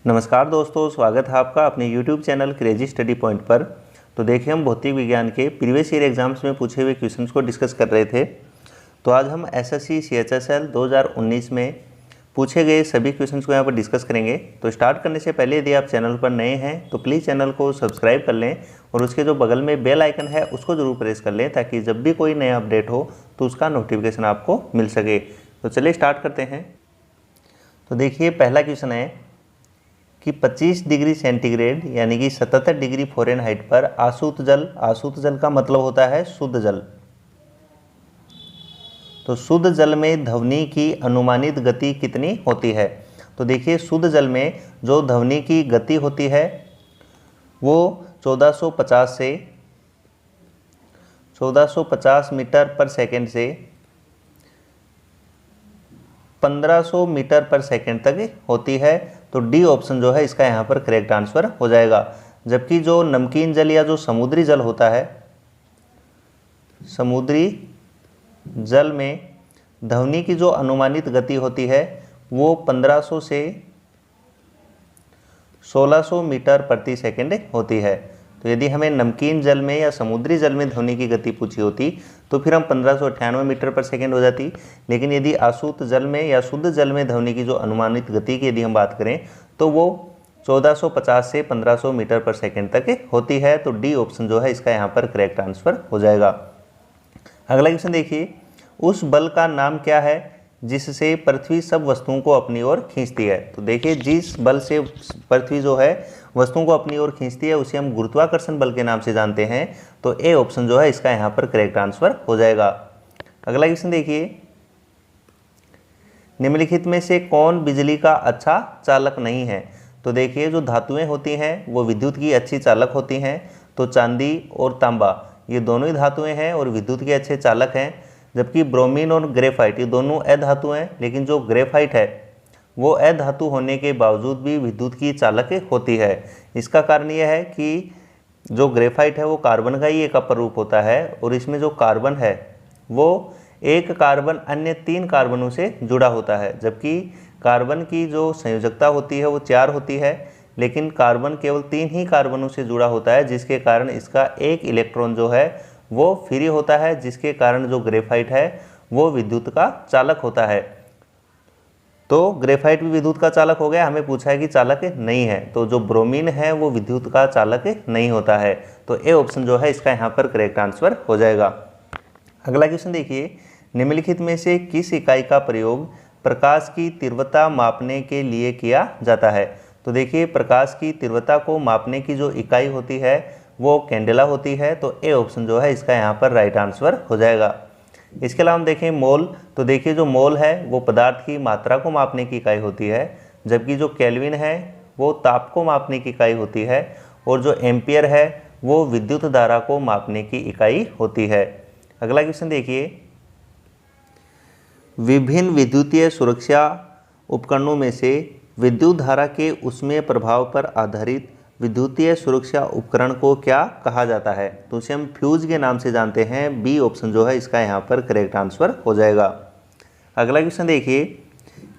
नमस्कार दोस्तों, स्वागत है आपका अपने YouTube channel crazy study point पर। तो देखिए, हम भौतिक विज्ञान के प्रीवियस ईयर एग्जाम्स में पूछे हुए क्वेश्चंस को डिस्कस कर रहे थे। तो आज हम SSC CHSL 2019 में पूछे गए सभी क्वेश्चंस को यहाँ पर डिस्कस करेंगे। तो स्टार्ट करने से पहले यदि आप चैनल पर नए हैं तो प्लीज़ चैनल को सब्सक्राइब कर लें और उसके जो बगल में बेल आइकन है उसको ज़रूर प्रेस कर लें, ताकि जब भी कोई नया अपडेट हो तो उसका नोटिफिकेशन आपको मिल सके। तो चलिए स्टार्ट करते हैं। तो देखिए, पहला क्वेश्चन है कि 25 डिग्री सेंटीग्रेड यानी कि 77 डिग्री फ़ारेनहाइट पर आसूत जल का मतलब होता है शुद्ध जल। तो शुद्ध जल में ध्वनि की अनुमानित गति कितनी होती है? तो देखिए, शुद्ध जल में जो ध्वनि की गति होती है वो 1450 मीटर पर सेकेंड से 1500 मीटर पर सेकेंड तक होती है। तो डी ऑप्शन जो है इसका यहाँ पर करेक्ट आंसर हो जाएगा। जबकि जो नमकीन जल या जो समुद्री जल होता है, समुद्री जल में ध्वनि की जो अनुमानित गति होती है वो 1500 से 1600 मीटर प्रति सेकेंड होती है। तो यदि हमें नमकीन जल में या समुद्री जल में ध्वनि की गति पूछी होती तो फिर हम 1598 मीटर पर सेकेंड हो जाती। लेकिन यदि आसूत जल में या शुद्ध जल में ध्वनि की जो अनुमानित गति की यदि हम बात करें तो वो 1450 से 1500 मीटर पर सेकेंड तक होती है। तो डी ऑप्शन जो है इसका यहाँ पर करेक्ट आंसर हो जाएगा। अगला क्वेश्चन देखिए, उस बल का नाम क्या है जिससे पृथ्वी सब वस्तुओं को अपनी ओर खींचती है? तो देखिए, जिस बल से पृथ्वी जो है वस्तुओं को अपनी ओर खींचती है उसे हम गुरुत्वाकर्षण बल के नाम से जानते हैं। तो ए ऑप्शन जो है इसका यहाँ पर करेक्ट आंसर हो जाएगा। अगला क्वेश्चन देखिए, निम्नलिखित में से कौन बिजली का अच्छा चालक नहीं है? तो देखिए, जो धातुएं होती हैं वो विद्युत की अच्छी चालक होती हैं। तो चांदी और तांबा ये दोनों ही धातुएं हैं और विद्युत के अच्छे चालक हैं। जबकि ब्रोमीन और ग्रेफाइट ये दोनों अधातु हैं, लेकिन जो ग्रेफाइट है वो अधातु होने के बावजूद भी विद्युत की चालक होती है। इसका कारण यह है कि जो ग्रेफाइट है वो कार्बन का ही एक अपर रूप होता है और इसमें जो कार्बन है वो एक कार्बन अन्य 3 कार्बनों से जुड़ा होता है। जबकि कार्बन की जो संयोजकता होती है वो 4 होती है, लेकिन कार्बन केवल 3 ही कार्बनों से जुड़ा होता है, जिसके कारण इसका एक इलेक्ट्रॉन जो है वो फ्री होता है, जिसके कारण जो ग्रेफाइट है वो विद्युत का चालक होता है। तो ग्रेफाइट भी विद्युत का चालक हो गया, हमें पूछा है कि चालक नहीं है। तो जो ब्रोमीन है वो विद्युत का चालक नहीं होता है। तो ए ऑप्शन जो है इसका यहाँ पर करेक्ट आंसर हो जाएगा। अगला क्वेश्चन देखिए, निम्नलिखित में से किस इकाई का प्रयोग प्रकाश की तीव्रता मापने के लिए किया जाता है? तो देखिए, प्रकाश की तीव्रता को मापने की जो इकाई होती है वो कैंडेला होती है। तो ए ऑप्शन जो है इसका यहाँ पर राइट आंसर हो जाएगा। इसके अलावा हम देखें मोल, तो देखिए जो मोल है वो पदार्थ की मात्रा को मापने की इकाई होती है, जबकि जो केल्विन है वो ताप को मापने की इकाई होती है और जो एम्पियर है वो विद्युत धारा को मापने की इकाई होती है। अगला क्वेश्चन देखिए, विभिन्न विद्युतीय सुरक्षा उपकरणों में से विद्युत धारा के ऊष्मीय प्रभाव पर आधारित विद्युतीय सुरक्षा उपकरण को क्या कहा जाता है? तो उसे हम फ्यूज के नाम से जानते हैं। बी ऑप्शन जो है इसका यहाँ पर करेक्ट आंसर हो जाएगा। अगला क्वेश्चन देखिए,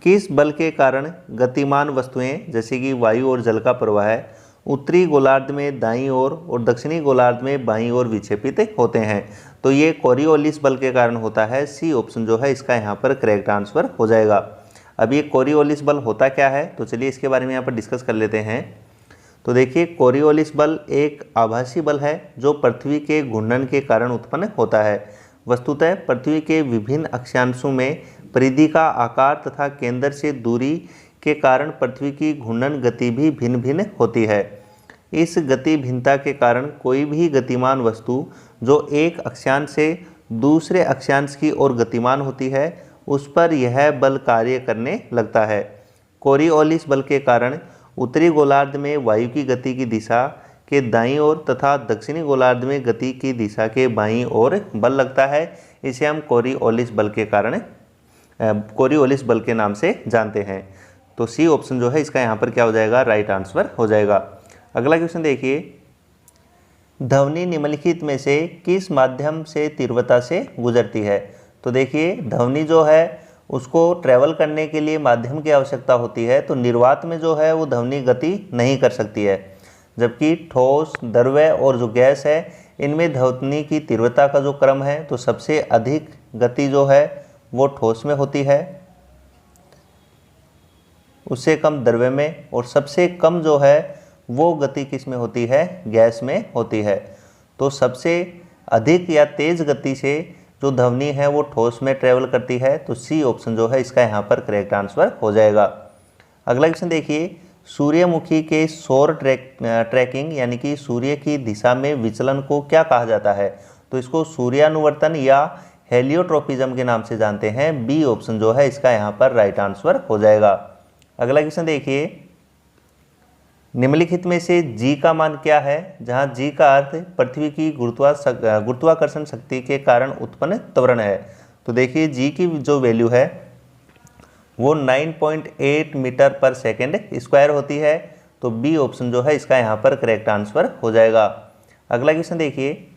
किस बल के कारण गतिमान वस्तुएं जैसे कि वायु और जल का प्रवाह उत्तरी गोलार्ध में दाईं ओर और दक्षिणी गोलार्ध में बाईं ओर विक्षेपित होते हैं? तो ये कोरियोलिस बल के कारण होता है। सी ऑप्शन जो है इसका यहाँ पर करेक्ट आंसर हो जाएगा। अब ये कोरियोलिस बल होता क्या है, तो चलिए इसके बारे में यहाँ पर डिस्कस कर लेते हैं। तो देखिए, कोरियोलिस बल एक आभासी बल है जो पृथ्वी के घूर्णन के कारण उत्पन्न होता है। वस्तुतः पृथ्वी के विभिन्न अक्षांशों में परिधि का आकार तथा केंद्र से दूरी के कारण पृथ्वी की घूर्णन गति भी भिन्न भिन्न होती है। इस गति भिन्नता के कारण कोई भी गतिमान वस्तु जो एक अक्षांश से दूसरे अक्षांश की ओर गतिमान होती है उस पर यह बल कार्य करने लगता है। कोरियोलिस बल के कारण उत्तरी गोलार्ध में वायु की गति की दिशा के दाईं ओर तथा दक्षिणी गोलार्ध में गति की दिशा के बाईं ओर बल लगता है। इसे हम कोरियोलिस बल के नाम से जानते हैं। तो सी ऑप्शन जो है इसका यहाँ पर क्या हो जाएगा, राइट आंसर हो जाएगा। अगला क्वेश्चन देखिए, ध्वनि निम्नलिखित में से किस माध्यम से तीव्रता से गुजरती है? तो देखिए, ध्वनि जो है उसको ट्रैवल करने के लिए माध्यम की आवश्यकता होती है, तो निर्वात में जो है वो ध्वनि गति नहीं कर सकती है। जबकि ठोस, द्रव्य और जो गैस है, इनमें ध्वनि की तीव्रता का जो क्रम है, तो सबसे अधिक गति जो है वो ठोस में होती है, उससे कम द्रव्य में, और सबसे कम जो है वो गति किस में होती है, गैस में होती है। तो सबसे अधिक या तेज गति से जो ध्वनि है वो ठोस में ट्रेवल करती है, तो सी ऑप्शन जो है इसका यहाँ पर करेक्ट आंसर हो जाएगा। अगला क्वेश्चन देखिए, सूर्यमुखी के सौर ट्रैकिंग यानी कि सूर्य की दिशा में विचलन को क्या कहा जाता है? तो इसको सूर्यानुवर्तन या हेलियोट्रोपिज्म के नाम से जानते हैं। बी ऑप्शन जो है इसका यहाँ पर राइट आंसर हो जाएगा। अगला क्वेश्चन देखिए, निम्नलिखित में से जी का मान क्या है? जहाँ जी का अर्थ पृथ्वी की गुरुत्वाकर्षण शक्ति के कारण उत्पन्न त्वरण है। तो देखिए जी की जो वैल्यू है वो 9.8 मीटर पर सेकेंड स्क्वायर होती है। तो बी ऑप्शन जो है इसका यहाँ पर करेक्ट आंसर हो जाएगा। अगला क्वेश्चन देखिए,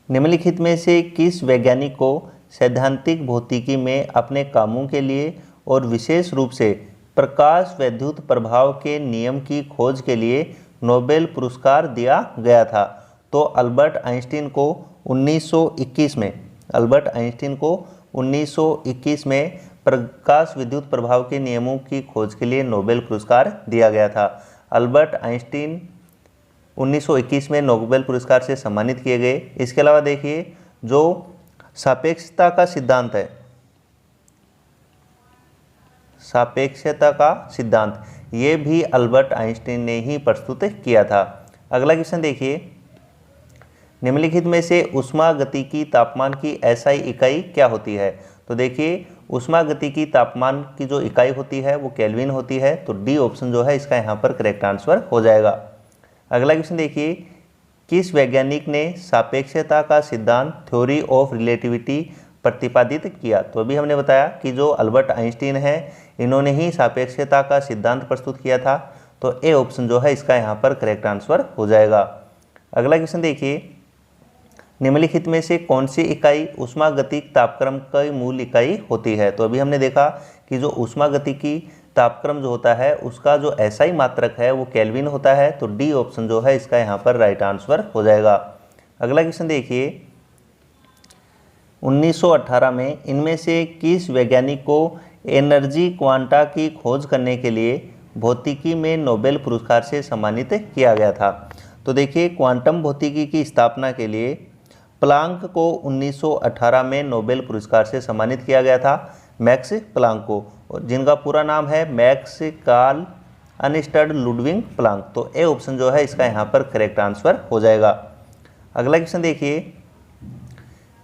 निम्नलिखित में से किस वैज्ञानिक को सैद्धांतिक भौतिकी में अपने कामों के लिए और विशेष रूप से प्रकाश वैद्युत प्रभाव के नियम की खोज के लिए नोबेल पुरस्कार दिया गया था? तो अल्बर्ट आइंस्टीन को 1921 में प्रकाश विद्युत प्रभाव के नियमों की खोज के लिए नोबेल पुरस्कार दिया गया था। अल्बर्ट आइंस्टीन 1921 में नोबेल पुरस्कार से सम्मानित किए गए। इसके अलावा देखिए, जो सापेक्षता का सिद्धांत है, सापेक्षता का सिद्धांत, ये भी अल्बर्ट आइंस्टीन ने ही प्रस्तुत किया था। अगला क्वेश्चन देखिए, निम्नलिखित में से ऊष्मागतिकी तापमान की एसआई इकाई क्या होती है? तो देखिए, ऊष्मागतिकी तापमान की जो इकाई होती है वो केल्विन होती है। तो डी ऑप्शन जो है इसका यहाँ पर करेक्ट आंसर हो जाएगा। अगला क्वेश्चन देखिए, किस वैज्ञानिक ने सापेक्षता का सिद्धांत थ्योरी ऑफ रिलेटिविटी प्रतिपादित किया? तो अभी हमने बताया कि जो अल्बर्ट आइंस्टीन है, इन्होंने ही सापेक्षता का सिद्धांत प्रस्तुत किया था। तो ए ऑप्शन जो है इसका यहाँ पर करेक्ट आंसर हो जाएगा। अगला क्वेश्चन देखिए, निम्नलिखित में से कौन सी इकाई ऊष्मागतिक तापक्रम की मूल इकाई होती है? तो अभी हमने देखा कि जो ऊष्मागतिकी तापक्रम जो होता है उसका जो एसआई मात्रक है वो केल्विन होता है। तो डी ऑप्शन जो है इसका यहाँ पर राइट आंसर हो जाएगा। अगला क्वेश्चन देखिए, 1918 में इनमें से किस वैज्ञानिक को एनर्जी क्वांटा की खोज करने के लिए भौतिकी में नोबेल पुरस्कार से सम्मानित किया गया था? तो देखिए, क्वांटम भौतिकी की स्थापना के लिए प्लांक को 1918 में नोबेल पुरस्कार से सम्मानित किया गया था, मैक्स प्लांक को, जिनका पूरा नाम है मैक्स कार्ल अनस्टड लुडविग प्लांक। तो ए ऑप्शन जो है इसका यहाँ पर करेक्ट आंसर हो जाएगा। अगला क्वेश्चन देखिए,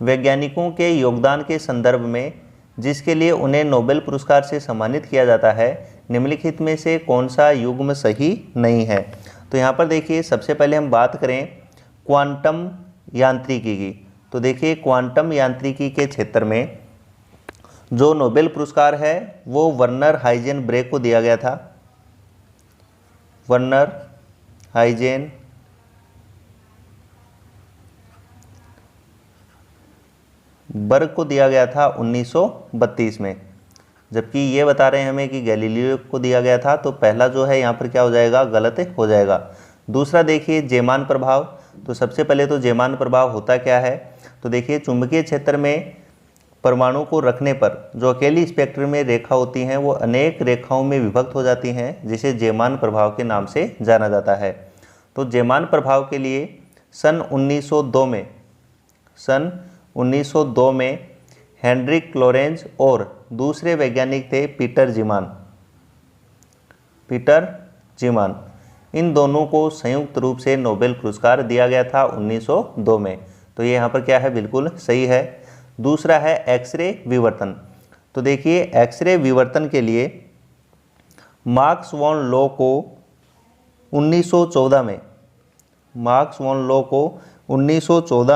वैज्ञानिकों के योगदान के संदर्भ में जिसके लिए उन्हें नोबेल पुरस्कार से सम्मानित किया जाता है, निम्नलिखित में से कौन सा युग्म सही नहीं है? तो यहाँ पर देखिए, सबसे पहले हम बात करें क्वांटम यांत्रिकी की। तो देखिए, क्वांटम यांत्रिकी के क्षेत्र में जो नोबेल पुरस्कार है वो वर्नर हाइजेनबर्ग को दिया गया था। वर्नर हाइजेनबर्ग को दिया गया था 1932 में। जबकि ये बता रहे हैं हमें कि गैलीलियो को दिया गया था। तो पहला जो है यहाँ पर क्या हो जाएगा, गलत हो जाएगा। दूसरा देखिए, जेमान प्रभाव। तो सबसे पहले तो जेमान प्रभाव होता क्या है? तो देखिए, चुंबकीय क्षेत्र में परमाणु को रखने पर जो अकेली स्पेक्ट्रम में रेखा होती हैं वो अनेक रेखाओं में विभक्त हो जाती हैं, जिसे जेमान प्रभाव के नाम से जाना जाता है। तो जेमान प्रभाव के लिए सन 1902 में हेनरिक लोरेंज और दूसरे वैज्ञानिक थे पीटर जीमान। इन दोनों को संयुक्त रूप से नोबेल पुरस्कार दिया गया था 1902 में। तो ये यहाँ पर क्या है, बिल्कुल सही है। दूसरा है एक्सरे विवर्तन। तो देखिए, एक्सरे विवर्तन के लिए मार्क्स वॉन लो को 1914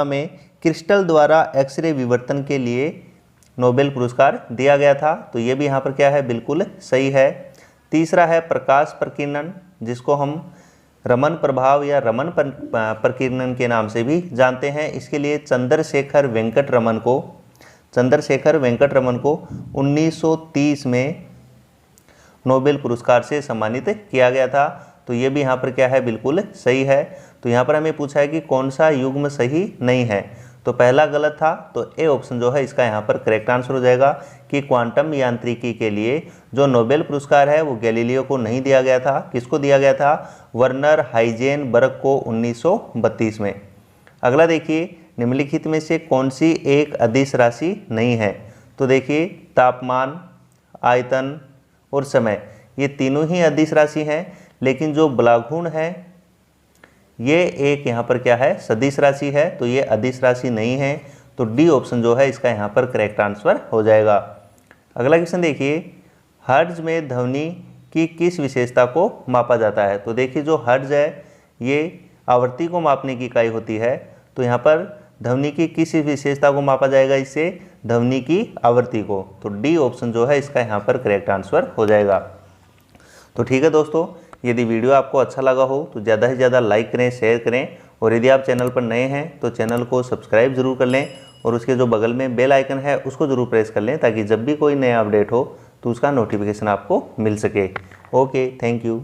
में क्रिस्टल द्वारा एक्सरे विवर्तन के लिए नोबेल पुरस्कार दिया गया था। तो ये भी यहाँ पर क्या है, बिल्कुल सही है। तीसरा है प्रकाश प्रकीर्णन, जिसको हम रमन प्रभाव या रमन प्रकीर्णन के नाम से भी जानते हैं। इसके लिए चंद्रशेखर वेंकट रमन को चंद्रशेखर वेंकट रमन को 1930 में नोबेल पुरस्कार से सम्मानित किया गया था। तो ये भी यहाँ पर क्या है, बिल्कुल सही है। तो यहाँ पर हमें पूछा है कि कौन सा युग्म सही नहीं है, तो पहला गलत था, तो ए ऑप्शन जो है इसका यहाँ पर करेक्ट आंसर हो जाएगा कि क्वांटम यांत्रिकी के लिए जो नोबेल पुरस्कार है वो गैलीलियो को नहीं दिया गया था। किसको दिया गया था? वर्नर हाइजेनबर्ग को 1932 में। अगला देखिए, निम्नलिखित में से कौन सी एक अदिश राशि नहीं है? तो देखिए, तापमान, आयतन और समय, ये तीनों ही अदिश राशि हैं, लेकिन जो बलागुण है ये एक यहाँ पर क्या है, सदिश राशि है, तो ये अदिश राशि नहीं है। तो डी ऑप्शन जो है इसका यहाँ पर करेक्ट आंसर हो जाएगा। अगला क्वेश्चन देखिए, हर्ट्ज में ध्वनि की किस विशेषता को मापा जाता है? तो देखिए, जो हर्ट्ज है ये आवृत्ति को मापने की इकाई होती है। तो यहाँ पर ध्वनि की किस विशेषता को मापा जाएगा? इससे ध्वनि की आवृत्ति को। तो डी ऑप्शन जो है इसका यहाँ पर करेक्ट आंसर हो जाएगा। तो ठीक है दोस्तों, यदि वीडियो आपको अच्छा लगा हो तो ज़्यादा से ज़्यादा लाइक करें, शेयर करें, और यदि आप चैनल पर नए हैं तो चैनल को सब्सक्राइब जरूर कर लें, और उसके जो बगल में बेल आइकन है उसको ज़रूर प्रेस कर लें, ताकि जब भी कोई नया अपडेट हो तो उसका नोटिफिकेशन आपको मिल सके। Okay, thank you.